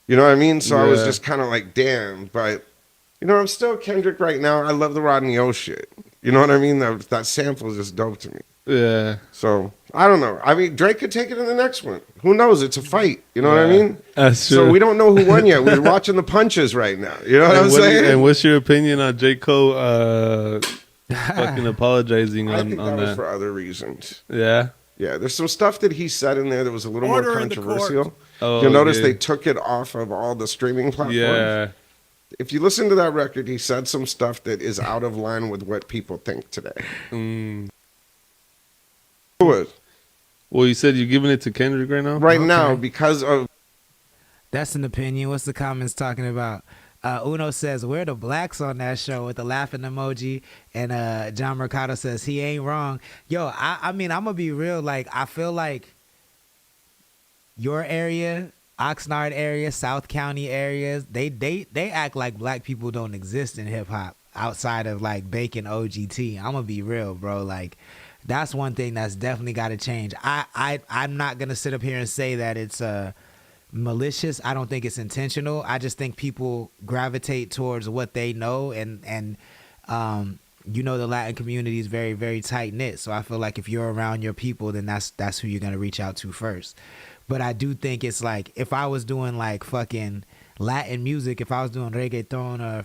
You know what I mean? So I was Yeah. just kind of like, damn. But I'm still Kendrick right now. I love the Rodney O shit. You know what I mean? That sample is just dope to me. Yeah. So I don't know. I mean, Drake could take it in the next one. Who knows? It's a fight. You know what I Yeah. mean? That's So true. we don't know who won yet. We're watching the punches right now. You know what I'm And saying? what's your opinion on J. Cole fucking apologizing I think on that was that? for other reasons. Yeah. Yeah, there's some stuff that he said in there that was a little more Order in the court. controversial. You'll Oh, notice they okay. took it off of all the streaming platforms. Yeah. If you listen to that record, he said some stuff that is out of line with what people think today. Mm. Who is? Well, you said you're giving it to Kendrick right now? Right Okay. now, because of That's an opinion. What's the comments talking about? Uno says, where the blacks on that show with the laughing emoji? And John Mercado says, he ain't wrong. Yo, I mean, I'm going to be real. Like, I feel like your area, Oxnard area, South County areas, they act like black people don't exist in hip hop outside of like Bacon OGT. I'm going to be real, bro. Like, that's one thing that's definitely got to change. I'm not going to sit up here and say that it's malicious. I don't think it's intentional. I just think people gravitate towards what they know, and the Latin community is very, very tight knit. So I feel like if you're around your people, then that's who you're gonna reach out to first. But I do think it's like if I was doing like fucking Latin music, if I was doing reggaeton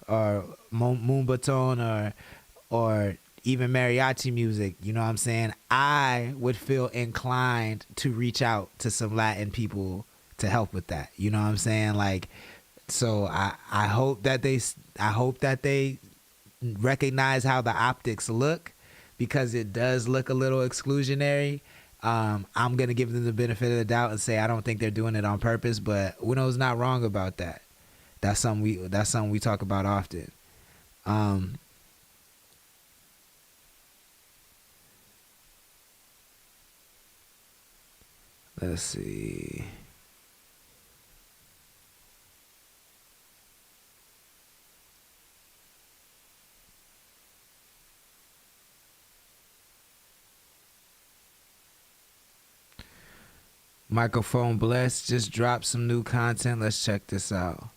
or moombaton or even mariachi music, you know what I'm saying? I would feel inclined to reach out to some Latin people to help with that. You know what I'm saying? Like, so I hope that they recognize how the optics look, because it does look a little exclusionary. I'm gonna give them the benefit of the doubt and say I don't think they're doing it on purpose, but Uno's not wrong about that. That's something we talk about often. Let's see. Microphone Bless just dropped some new content. Let's check this out.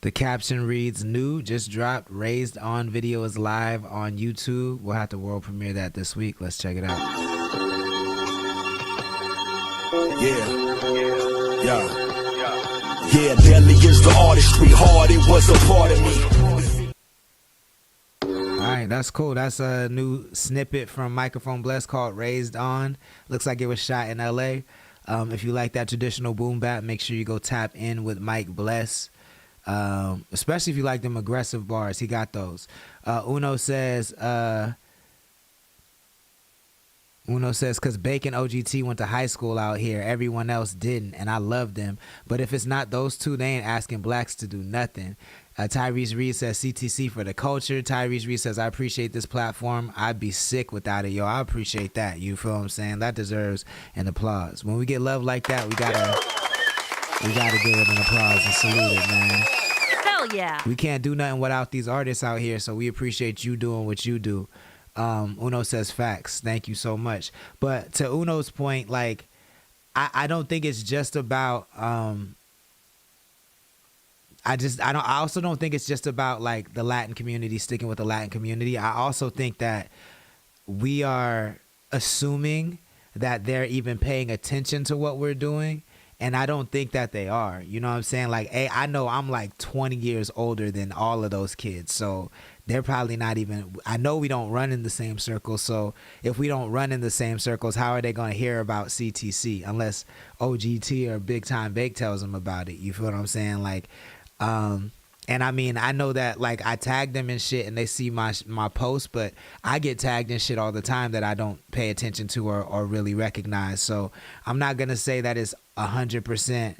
The caption reads, new, just dropped, raised on video is live on YouTube. We'll have to world premiere that this week. Let's check it out. Yeah, deadly is the artistry. Hard, it was a part of me. All right, that's cool. That's a new snippet from Microphone Bless called Raised On. Looks like it was shot in LA. If you like that traditional boom bap, make sure you go tap in with Mike Bless. Especially if you like them aggressive bars. He got those. Uno says, because Bacon OGT went to high school out here. Everyone else didn't, and I loved them. But if it's not those two, they ain't asking blacks to do nothing. Tyrese Reed says CTC for the culture. Tyrese Reed says, I appreciate this platform. I'd be sick without it. Yo, I appreciate that. You feel what I'm saying? That deserves an applause. When we get love like that, we gotta give it an applause and salute it, man. Hell yeah. We can't do nothing without these artists out here, so we appreciate you doing what you do. Uno says facts. Thank you so much. But to Uno's point, like, I don't think it's just about I also don't think it's just about like the Latin community, sticking with the Latin community. I also think that we are assuming that they're even paying attention to what we're doing. And I don't think that they are. You know what I'm saying? Like, hey, I know I'm like 20 years older than all of those kids. So they're probably not even, I know we don't run in the same circles. So if we don't run in the same circles, how are they going to hear about CTC unless OGT or Big Time Bake tells them about it? You feel what I'm saying? Like, and I mean, I know that like I tag them and shit and they see my posts, but I get tagged in shit all the time that I don't pay attention to or really recognize. So I'm not going to say that it's 100%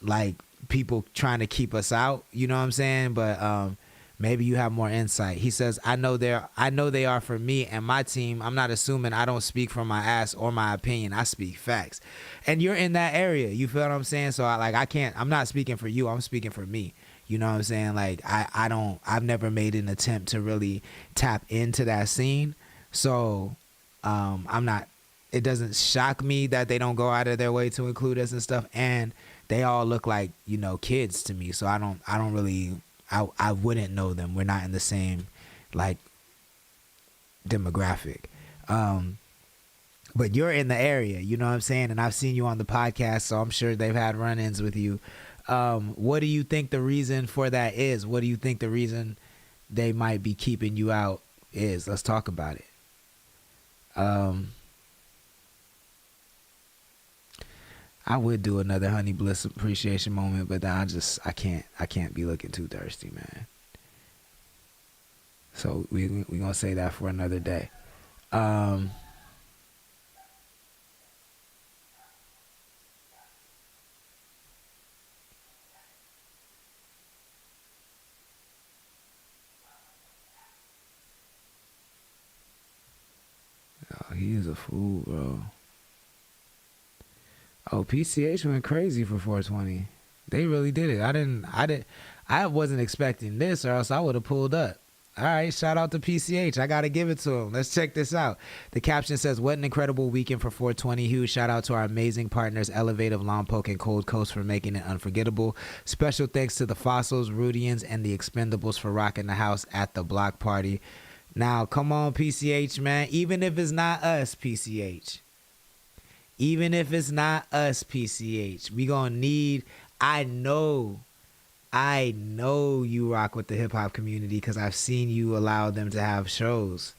like people trying to keep us out, you know what I'm saying? But maybe you have more insight. He says, I know they are for me and my team. I'm not assuming. I don't speak from my ass or my opinion. I speak facts. And you're in that area. You feel what I'm saying? So I'm not speaking for you. I'm speaking for me. You know what I'm saying? Like I've never made an attempt to really tap into that scene. So I'm not. It doesn't shock me that they don't go out of their way to include us and stuff. And they all look like, you know, kids to me. So I don't really. I wouldn't know them. We're not in the same like demographic. But you're in the area, you know what I'm saying? And I've seen you on the podcast, so I'm sure they've had run-ins with you. What do you think the reason for that is? What do you think the reason they might be keeping you out is? Let's talk about it. I would do another Honey Bliss appreciation moment, but I can't be looking too thirsty, man. So we gonna say that for another day. Oh, he is a fool, bro. Oh, PCH went crazy for 420. They really did it. I wasn't expecting this, or else I would have pulled up. All right, shout out to PCH. I got to give it to him. Let's check this out. The caption says, what an incredible weekend for 420. Huge shout out to our amazing partners, Elevative, Lompoc, and Cold Coast for making it unforgettable. Special thanks to the Fossils, Rudians, and the Expendables for rocking the house at the block party. Now, come on, PCH, man. Even if it's not us, PCH. Even if it's not us, PCH. We gonna need, I know you rock with the hip-hop community because I've seen you allow them to have shows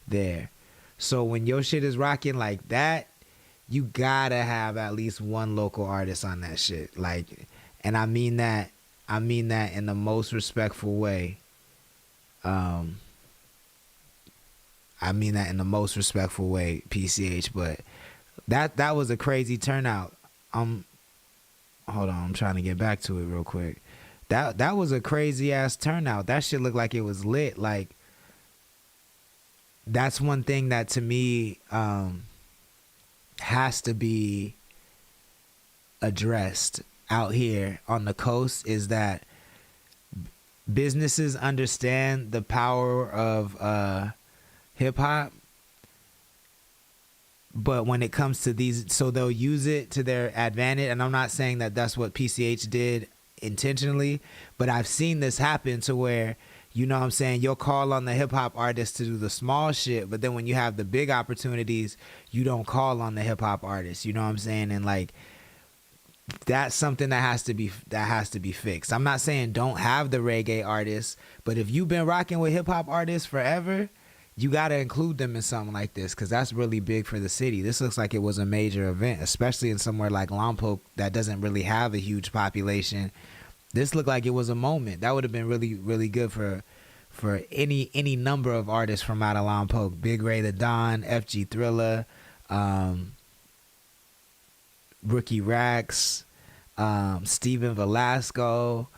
there. So when your shit is rocking like that, you gotta have at least one local artist on that shit. Like, and I mean that in the most respectful way. I mean that in the most respectful way, PCH, but that was a crazy turnout. Hold on, I'm trying to get back to it real quick. That was a crazy ass turnout. That shit looked like it was lit. Like, that's one thing that to me has to be addressed out here on the coast, is that businesses understand the power of hip hop, but when it comes to these, so they'll use it to their advantage. And I'm not saying that that's what PCH did intentionally, but I've seen this happen to where, you know what I'm saying, you'll call on the hip hop artists to do the small shit, but then when you have the big opportunities, you don't call on the hip hop artists, you know what I'm saying? And like, that's something that has to be fixed. I'm not saying don't have the reggae artists, but if you've been rocking with hip hop artists forever, you got to include them in something like this, because that's really big for the city. This looks like it was a major event, especially in somewhere like Lompoc that doesn't really have a huge population. This looked like it was a moment. That would have been really, really good for any number of artists from out of Lompoc. Big Ray the Don, FG Thriller, Rookie Rax, Steven Velasco,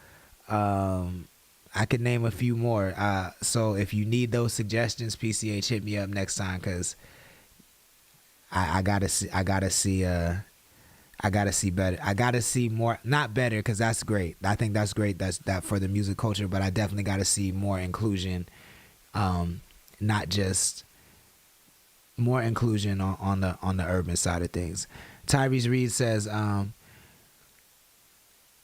I could name a few more. So if you need those suggestions, PCH, hit me up next time, because I gotta see better. I gotta see more, not better, because that's great. I think that's great. That's that for the music culture, but I definitely gotta see more inclusion. Not just more inclusion on the urban side of things. Tyrese Reed says,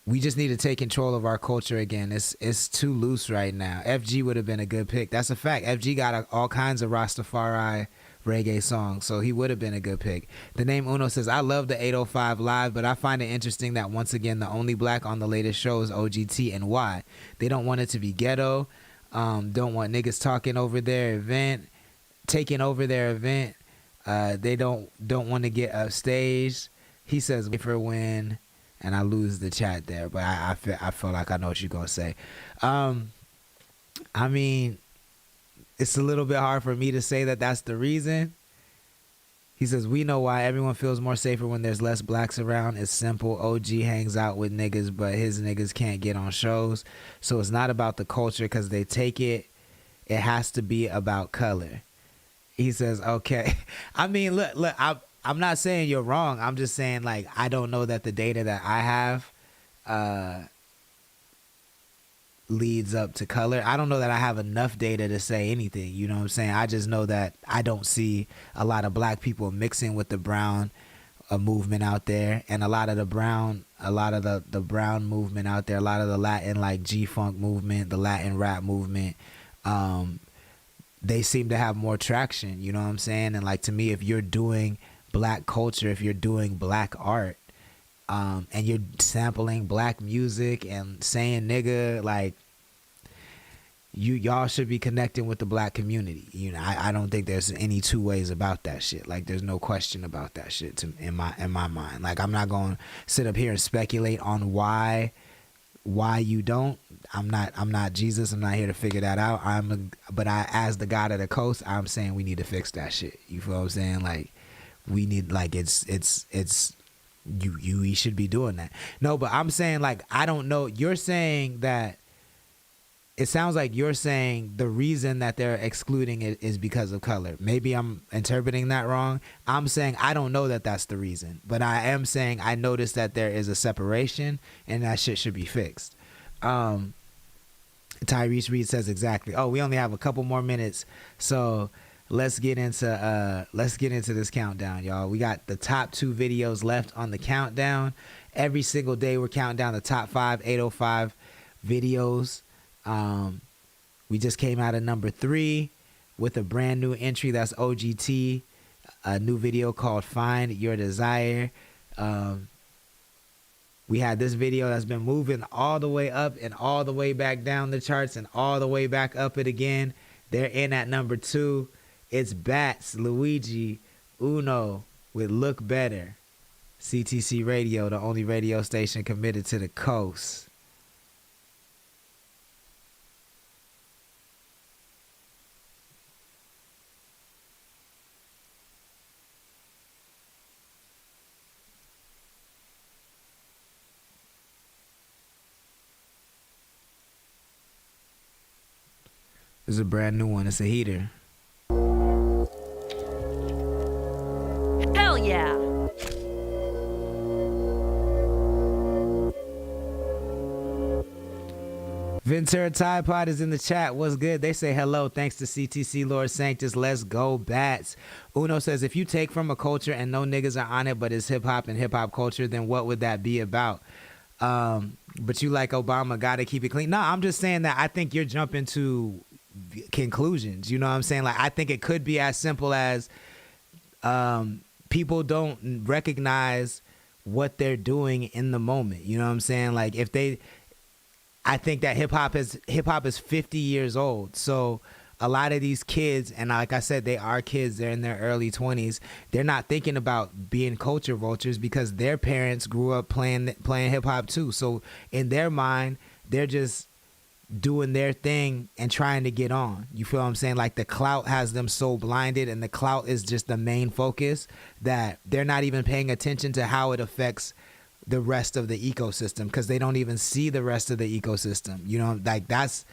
we just need to take control of our culture again. It's too loose right now. FG would have been a good pick. That's a fact. FG got all kinds of Rastafari reggae songs, so he would have been a good pick. The name Uno says, I love the 805 Live, but I find it interesting that once again the only black on the latest show is OGT, and why? They don't want it to be ghetto. Don't want niggas taking over their event. They don't want to get upstaged. He says, wait for when. And I lose the chat there, but I feel like I know what you're gonna say. I mean, it's a little bit hard for me to say that that's the reason. He says, we know why. Everyone feels more safer when there's less blacks around. It's simple. OG hangs out with niggas, but his niggas can't get on shows. So it's not about the culture, because they take it. It has to be about color. He says, okay. I mean, look, I'm not saying you're wrong. I'm just saying, like, I don't know that the data that I have leads up to color. I don't know that I have enough data to say anything, you know what I'm saying? I just know that I don't see a lot of black people mixing with the brown movement out there, and a lot of the brown movement out there, a lot of the Latin like G-funk movement, the Latin rap movement, they seem to have more traction, you know what I'm saying? And like, to me, if you're doing black culture, if you're doing black art, and you're sampling black music and saying nigga, like, y'all should be connecting with the black community. You know, I don't think there's any two ways about that shit. Like, there's no question about that shit in my mind. Like, I'm not going to sit up here and speculate on why you don't. I'm not Jesus. I'm not here to figure that out. But as the God of the coast, I'm saying we need to fix that shit. You feel what I'm saying? Like, we need, like, it's we should be doing that. No, but I'm saying, like, I don't know. You're saying that it sounds like you're saying the reason that they're excluding it is because of color. Maybe I'm interpreting that wrong. I'm saying I don't know that that's the reason, but I am saying I noticed that there is a separation and that shit should be fixed. Tyrese Reed says exactly. Oh, we only have a couple more minutes, so let's get into this countdown, y'all. We got the top 2 videos left on the countdown. Every single day we're counting down the top 5 805 videos. We just came out of number 3 with a brand new entry. That's OGT, a new video called Find Your Desire. We had this video that's been moving all the way up and all the way back down the charts and all the way back up it again. They're in at number 2. It's Bats, Luigi, Uno with Look Better. CTC Radio, the only radio station committed to the coast. This is a brand new one. It's a heater. Hell yeah! Ventura Tide Pod is in the chat. What's good? They say hello. Thanks to CTC Lord Sanctus. Let's go, Bats. Uno says, if you take from a culture and no niggas are on it, but it's hip hop and hip hop culture, then what would that be about? But you like Obama, gotta keep it clean. No, I'm just saying that I think you're jumping to conclusions. You know what I'm saying? Like, I think it could be as simple as people don't recognize what they're doing in the moment. You know what I'm saying? Like, I think that hip hop is 50 years old. So a lot of these kids, and like I said, they are kids, they're in their early 20s. They're not thinking about being culture vultures because their parents grew up playing hip hop too. So in their mind, they're just doing their thing and trying to get on. You feel what I'm saying? Like, the clout has them so blinded, and the clout is just the main focus, that they're not even paying attention to how it affects the rest of the ecosystem, because they don't even see the rest of the ecosystem. You know, like, that's,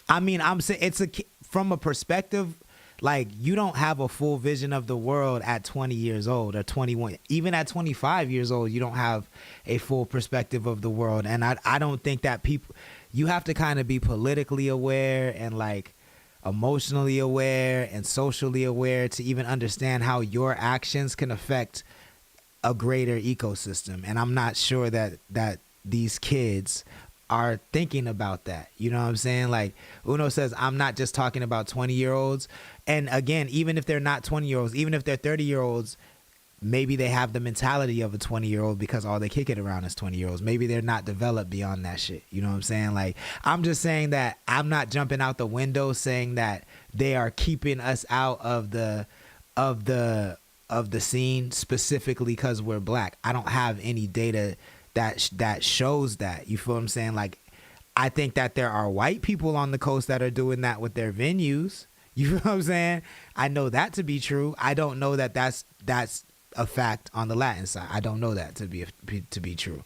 I mean, I'm saying it's from a perspective, like, you don't have a full vision of the world at 20 years old or 21. Even at 25 years old, you don't have a full perspective of the world. And I don't think that people, you have to kind of be politically aware and, like, emotionally aware and socially aware to even understand how your actions can affect a greater ecosystem. And I'm not sure that these kids are thinking about that. You know what I'm saying? Like, Uno says, I'm not just talking about 20-year-olds. And again, even if they're not 20-year-olds, even if they're 30-year-olds, maybe they have the mentality of a 20-year-old because all they kick it around is 20-year-olds. Maybe they're not developed beyond that shit. You know what I'm saying? Like, I'm just saying that I'm not jumping out the window saying that they are keeping us out of the scene specifically because we're black. I don't have any data that shows that. You feel what I'm saying? Like, I think that there are white people on the coast that are doing that with their venues. You feel what I'm saying? I know that to be true. I don't know that that's a fact on the Latin side. I don't know that to be true.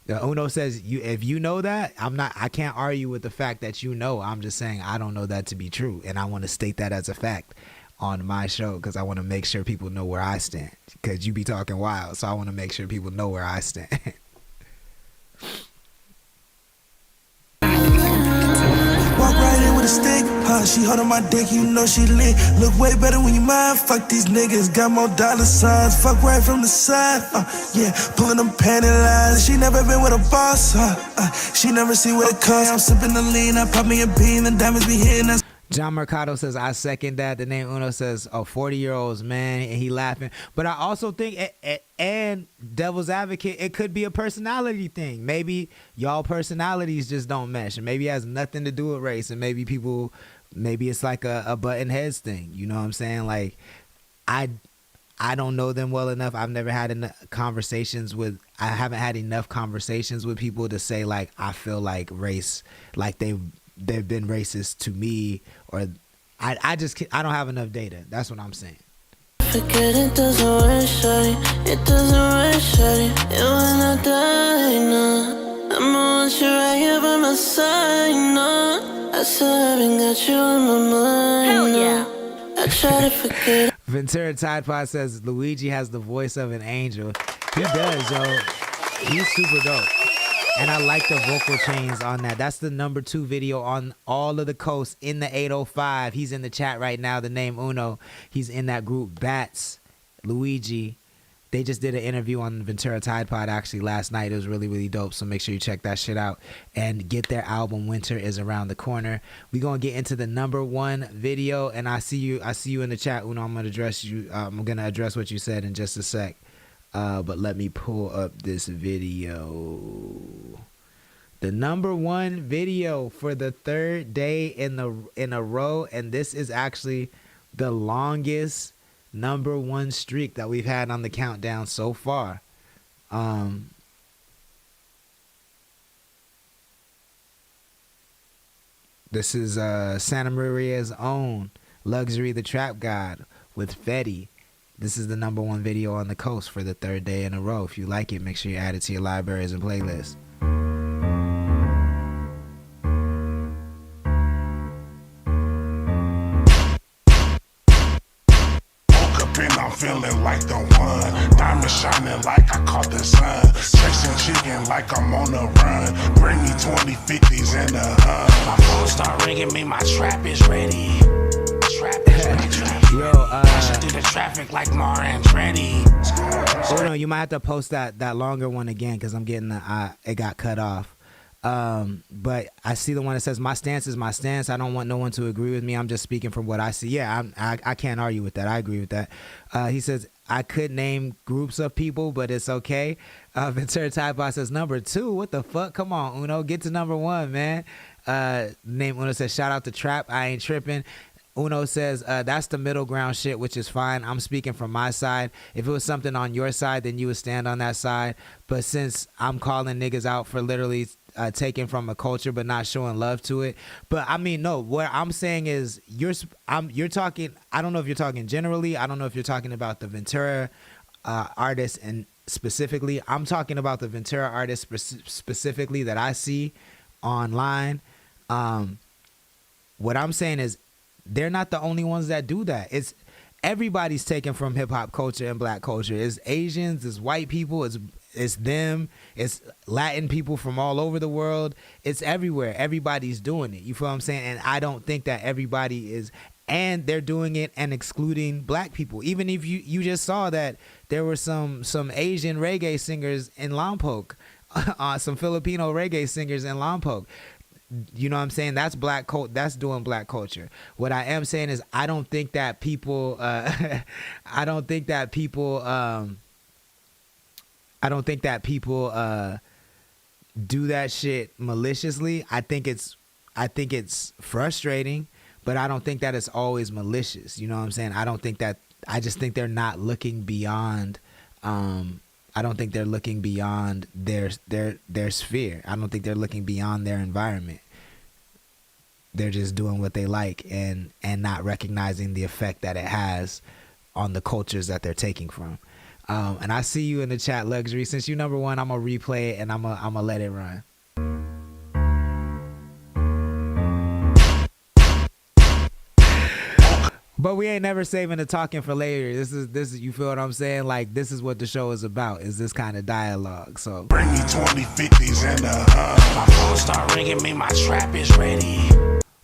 Uno says, if you know that, I can't argue with the fact that you know. I'm just saying I don't know that to be true, and I want to state that as a fact on my show because I want to make sure people know where I stand. Because you be talking wild, so I want to make sure people know where I stand. She holding my dick, you know she lit. Look way better when you mind. Fuck these niggas, got more dollar signs. Fuck right from the side. Yeah, pulling them panty lines. She never been with a boss. She never see what it costs. I'm sipping the lean, I pop me a bean, the diamonds be hitting us. John Mercado says, I second that. The name Uno says, 40-year-olds, man, and he laughing. But I also think, and devil's advocate, it could be a personality thing. Maybe y'all personalities just don't mesh. And maybe it has nothing to do with race. And maybe it's like a button heads thing. You know what I'm saying? Like, I don't know them well enough. I've never had I haven't had enough conversations with people to say, like, I feel like race, like they've been racist to me, or I don't have enough data. That's what I'm saying. Forget it doesn't work, shawty. It doesn't work, shawty. And when I die, no, I'ma want you right here by my side, no. I still haven't got you on my mind, hell yeah. No. I try to forget. Ventura Tide Pod says Luigi has the voice of an angel. He does, yo. He's super dope. And I like the vocal chains on that. That's the #2 video on all of the coasts in the 805. He's in the chat right now. The name Uno. He's in that group Bats, Luigi. They just did an interview on Ventura Tide Pod actually last night. It was really, really dope. So make sure you check that shit out and get their album Winter is Around the Corner. We're gonna get into the #1 video, and I see you in the chat, Uno. I'm gonna address you. I'm gonna address what you said in just a sec. But let me pull up this video. The #1 video for the 3rd day in a row, and this is actually the longest #1 streak that we've had on the countdown so far. This is Santa Maria's own Luxury the Trap God with Fetty. This is the #1 video on the coast for the 3rd day in a row. If you like it, make sure you add it to your libraries and playlists. Woke up and I'm feeling like the one. Diamond shining like I caught the sun. Chasing chicken like I'm on the run. Bring me 20 50s and a My phone start ringing me, my trap is ready. Trap is ready. Yo, do the traffic like Marin's ready. Oh no, you might have to post that longer one again because I'm getting it got cut off. But I see the one that says my stance is my stance. I don't want no one to agree with me. I'm just speaking from what I see. Yeah, I can't argue with that. I agree with that. He says I could name groups of people, but it's okay. Ventura Tide Pod says #2. What the fuck? Come on, Uno, get to #1, man. Name Uno says shout out to Trap. I ain't tripping. Uno says, that's the middle ground shit, which is fine. I'm speaking from my side. If it was something on your side, then you would stand on that side. But since I'm calling niggas out for literally taking from a culture but not showing love to it. But I mean, no, what I'm saying is you're talking, I don't know if you're talking generally. I don't know if you're talking about the Ventura artists and specifically. I'm talking about the Ventura artists specifically that I see online. What I'm saying is, they're not the only ones that do that. It's everybody's taken from hip hop culture and black culture. It's Asians, it's white people, it's them, it's Latin people from all over the world. It's everywhere. Everybody's doing it. You feel what I'm saying? And I don't think that everybody is, and they're doing it and excluding black people. Even if you just saw that there were some Asian reggae singers in Lompoc, some Filipino reggae singers in Lompoc. You know what I'm saying? That's that's doing black culture. What I am saying is I don't think that people do that shit maliciously. I think it's frustrating, but I don't think that it's always malicious. You know what I'm saying? I just think they're not looking beyond I don't think they're looking beyond their sphere. I don't think they're looking beyond their environment. They're just doing what they like and not recognizing the effect that it has on the cultures that they're taking from. And I see you in the chat, Luxury. Since you #1, I'm gonna replay it and I'm gonna let it run. But we ain't never saving the talking for later. This is you feel what I'm saying? Like, this is what the show is about, is this kind of dialogue. So bring me 20 50s and My phone start ringing me, my trap is ready.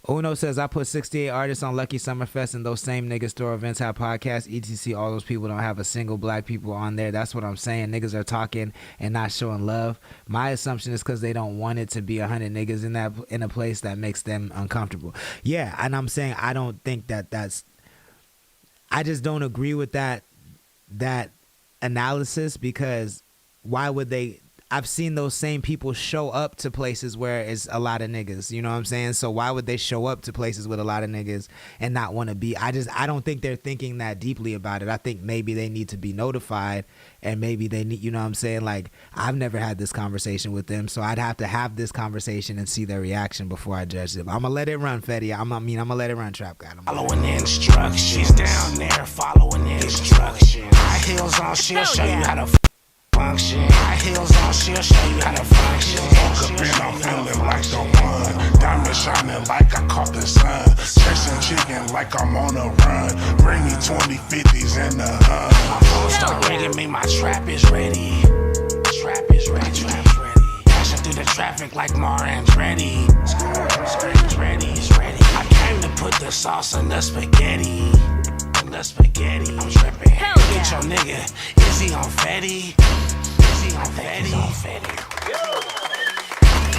Uno says, I put 68 artists on Lucky Summerfest and those same niggas store events have podcasts. ETC, all those people don't have a single black people on there. That's what I'm saying. Niggas are talking and not showing love. My assumption is because they don't want it to be 100 niggas in a place that makes them uncomfortable. Yeah, and I'm saying I don't think that's... I just don't agree with that analysis, because why would they... I've seen those same people show up to places where it's a lot of niggas, you know what I'm saying? So why would they show up to places with a lot of niggas and not want to be? I don't think they're thinking that deeply about it. I think maybe they need to be notified, and maybe they need, you know what I'm saying? Like, I've never had this conversation with them, so I'd have to have this conversation and see their reaction before I judge them. I'm gonna let it run, Fetty. I'm gonna let it run, Trap God. Following the instructions down there, following the instructions. High heels on, she'll show you how to function. High heels on, she'll show you how to function. Woke up and I'm feeling like the one. Diamond shining like I caught the sun. Chasing chicken like I'm on a run. Bring me 2050s in the My phone start ringing me, my trap is ready. Trap is ready. Trap's ready. Dashing through the traffic like Mar Andretti. It's ready, it's ready. I came to put the sauce on the spaghetti. I'm tripping. Look at your nigga. Is he on Fetty? Is he on Fetty?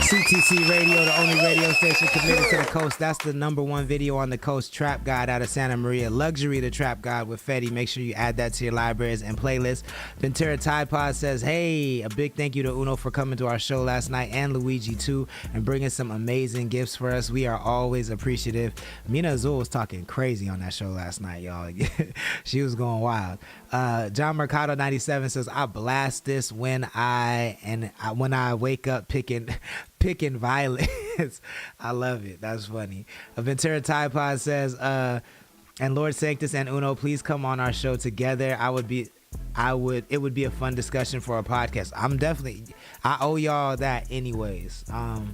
CTC Radio, the only radio station committed to the coast. That's the #1 video on the coast. Trap God out of Santa Maria. Luxury to Trap God with Fetty. Make sure you add that to your libraries and playlists. Ventura Tide Pod says, hey, a big thank you to Uno for coming to our show last night, and Luigi too, and bringing some amazing gifts for us. We are always appreciative. Mina Azul was talking crazy on that show last night, y'all. She was going wild. John Mercado 97 says, I blast this when I wake up picking violence. I love it. That's funny. Ventura Tide Pod says, and Lord Sanctus and Uno, please come on our show together. It would be a fun discussion for a podcast. I owe y'all that anyways. I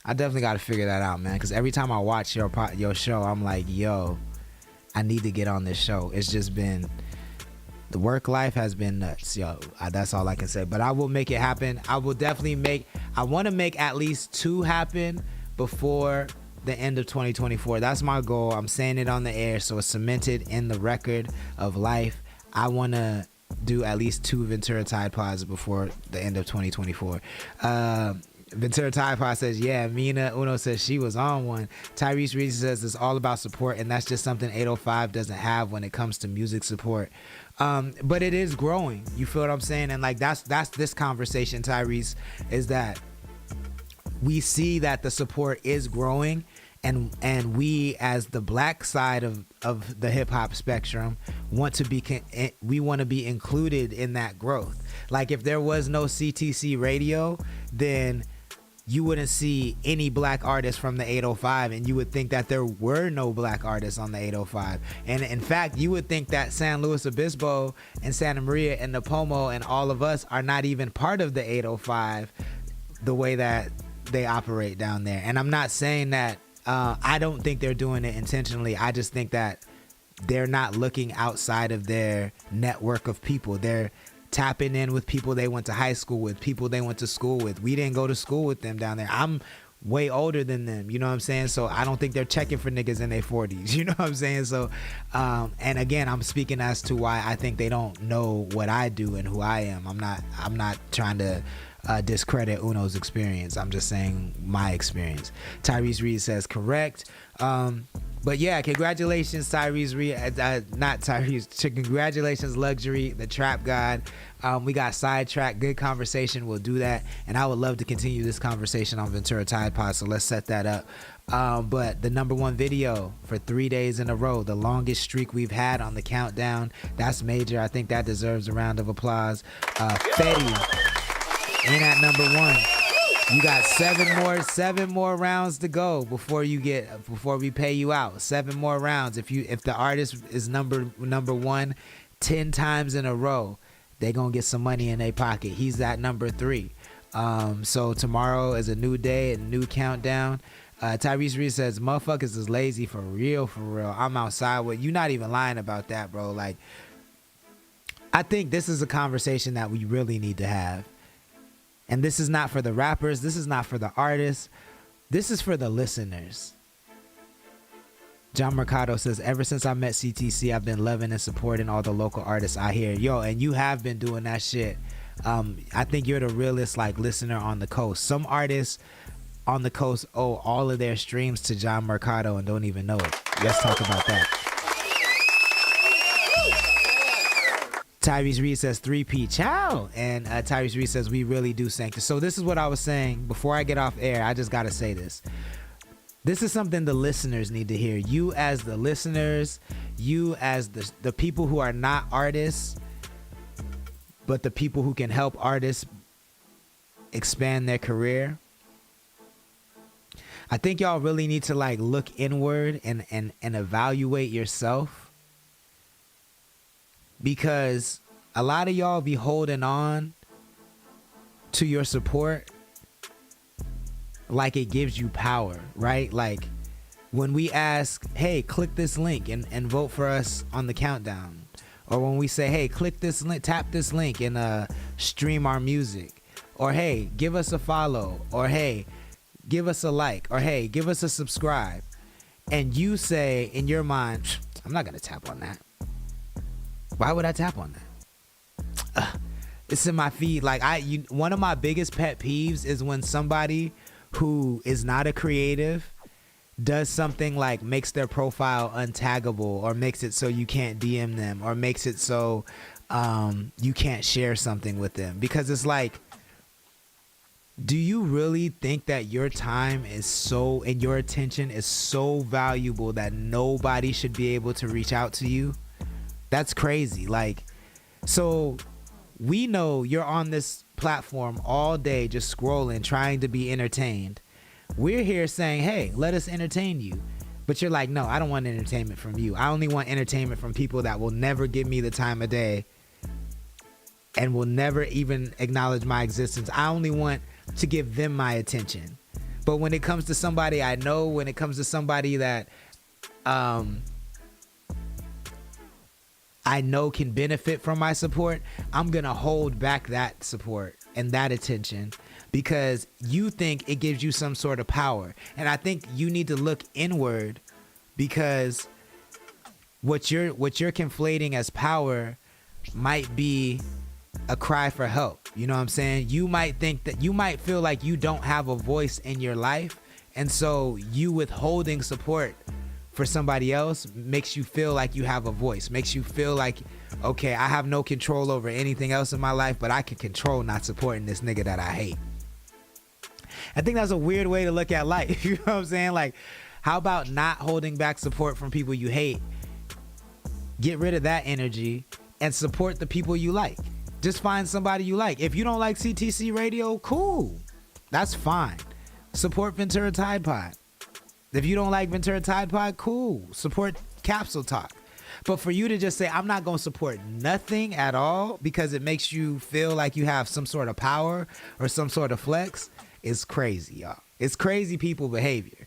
definitely got to figure that out, man, because every time I watch your show, I'm like, yo, I need to get on this show. It's just been, the work life has been nuts, yo. That's all I can say. But I will make it happen. I want to make at least 2 happen before the end of 2024. That's my goal. I'm saying it on the air, so it's cemented in the record of life. I want to do at least 2 Ventura Tide Pods before the end of 2024. Ventura Tide Pod says, yeah. Mina Uno says she was on one. Tyrese Reed says it's all about support, and that's just something 805 doesn't have when it comes to music support. But it is growing. You feel what I'm saying? And like that's this conversation, Tyrese, is that we see that the support is growing, and we as the black side of the hip hop spectrum want to be included in that growth. Like if there was no CTC radio, then you wouldn't see any black artists from the 805, and you would think that there were no black artists on the 805. And in fact, you would think that San Luis Obispo and Santa Maria and Napomo and all of us are not even part of the 805 the way that they operate down there. And I'm not saying that I don't think they're doing it intentionally. I just think that they're not looking outside of their network of people. They're tapping in with people they went to high school with, people they went to school with. We didn't go to school with them down there. I'm way older than them, you know what I'm saying? So I don't think they're checking for niggas in their 40s, you know what I'm saying? So and again, I'm speaking as to why I think they don't know what I do and who I am. I'm not trying to discredit Uno's experience. I'm just saying my experience. Tyrese Reed says correct. But yeah, congratulations, Tyrese Reed. Not Tyrese. Congratulations, Luxury, the Trap God. We got sidetracked. Good conversation. We'll do that. And I would love to continue this conversation on Ventura Tide Pod, so let's set that up. But the #1 video for 3 days in a row, the longest streak we've had on the countdown. That's major. I think that deserves a round of applause. Fetty in at #1. You got 7 more rounds to go before we pay you out. 7 more rounds. If the artist is number 1 10 times in a row, they gonna get some money in their pocket. He's at #3. So tomorrow is a new day, a new countdown. Tyrese Reed says, motherfuckers is lazy for real. I'm outside with you. Not even lying about that, bro. Like, I think this is a conversation that we really need to have. And this is not for the rappers. This is not for the artists. This is for the listeners. John Mercado says, ever since I met CTC, I've been loving and supporting all the local artists I hear. Yo, and you have been doing that shit. I think you're the realest like listener on the coast. Some artists on the coast owe all of their streams to John Mercado and don't even know it. Let's talk about that. Tyrese Reed says 3P ciao, and Tyrese Reed says we really do thank you. So this is what I was saying before I get off air. I just gotta say this. This is something the listeners need to hear. You as the listeners, you as the people who are not artists, but the people who can help artists expand their career. I think y'all really need to like look inward and evaluate yourself, because a lot of y'all be holding on to your support like it gives you power, right? Like when we ask, hey, click this link and vote for us on the countdown. Or when we say, hey, click this link, tap this link and stream our music. Or hey, give us a follow. Or hey, give us a like. Or hey, give us a subscribe. And you say in your mind, I'm not going to tap on that. Why would I tap on that? It's in my feed. Like one of my biggest pet peeves is when somebody who is not a creative does something like makes their profile untaggable, or makes it so you can't DM them, or makes it so you can't share something with them. Because it's like, do you really think that your time is so, and your attention is so valuable that nobody should be able to reach out to you? That's crazy. Like, so we know you're on this platform all day just scrolling, trying to be entertained. We're here saying, hey, let us entertain you. But you're like, no, I don't want entertainment from you. I only want entertainment from people that will never give me the time of day and will never even acknowledge my existence. I only want to give them my attention. But when it comes to somebody I know, when it comes to somebody that I know can benefit from my support, I'm going to hold back that support and that attention because you think it gives you some sort of power. And I think you need to look inward, because what you're conflating as power might be a cry for help. You know what I'm saying? You might think that, you might feel like you don't have a voice in your life, and so you withholding support for somebody else makes you feel like you have a voice, makes you feel like, okay, I have no control over anything else in my life, but I can control not supporting this nigga that I hate. I think that's a weird way to look at life. You know what I'm saying? Like, how about not holding back support from people you hate? Get rid of that energy and support the people you like. Just find somebody you like. If you don't like CTC Radio, cool. That's fine. Support Ventura Tide Pod. If you don't like Ventura Tide Pod, cool. Support Capsule Talk. But for you to just say, I'm not going to support nothing at all because it makes you feel like you have some sort of power or some sort of flex, is crazy, y'all. It's crazy people behavior.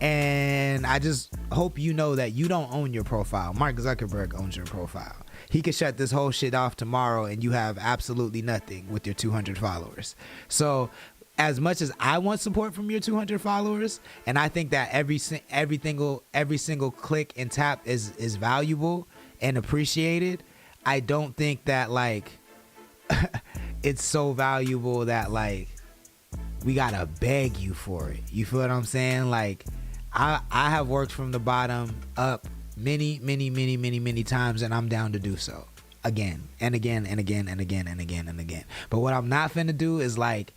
And I just hope you know that you don't own your profile. Mark Zuckerberg owns your profile. He could shut this whole shit off tomorrow and you have absolutely nothing with your 200 followers. So as much as I want support from your 200 followers, and I think that every single click and tap is valuable and appreciated, I don't think that like it's so valuable that like we gotta beg you for it. You feel what I'm saying? Like I have worked from the bottom up many times, and I'm down to do so again and again and again and again and again and again. But what I'm not finna do is like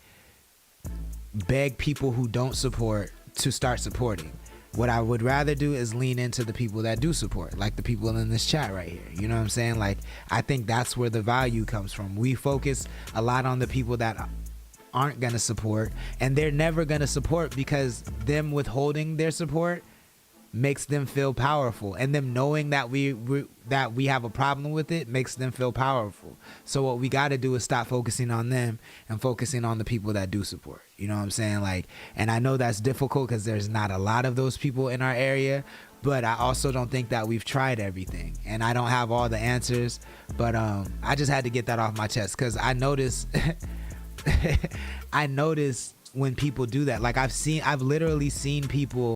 beg people who don't support to start supporting. What I would rather do is lean into the people that do support, like the people in this chat right here. You know what I'm saying? Like, I think that's where the value comes from. We focus a lot on the people that aren't gonna support, and they're never gonna support because them withholding their support makes them feel powerful, and them knowing that we have a problem with it makes them feel powerful. So what we got to do is stop focusing on them and focusing on the people that do support. You know what I'm saying? Like, and I know that's difficult because there's not a lot of those people in our area, but I also don't think that we've tried everything, and I don't have all the answers, but I just had to get that off my chest because I noticed when people do that. Like I've literally seen people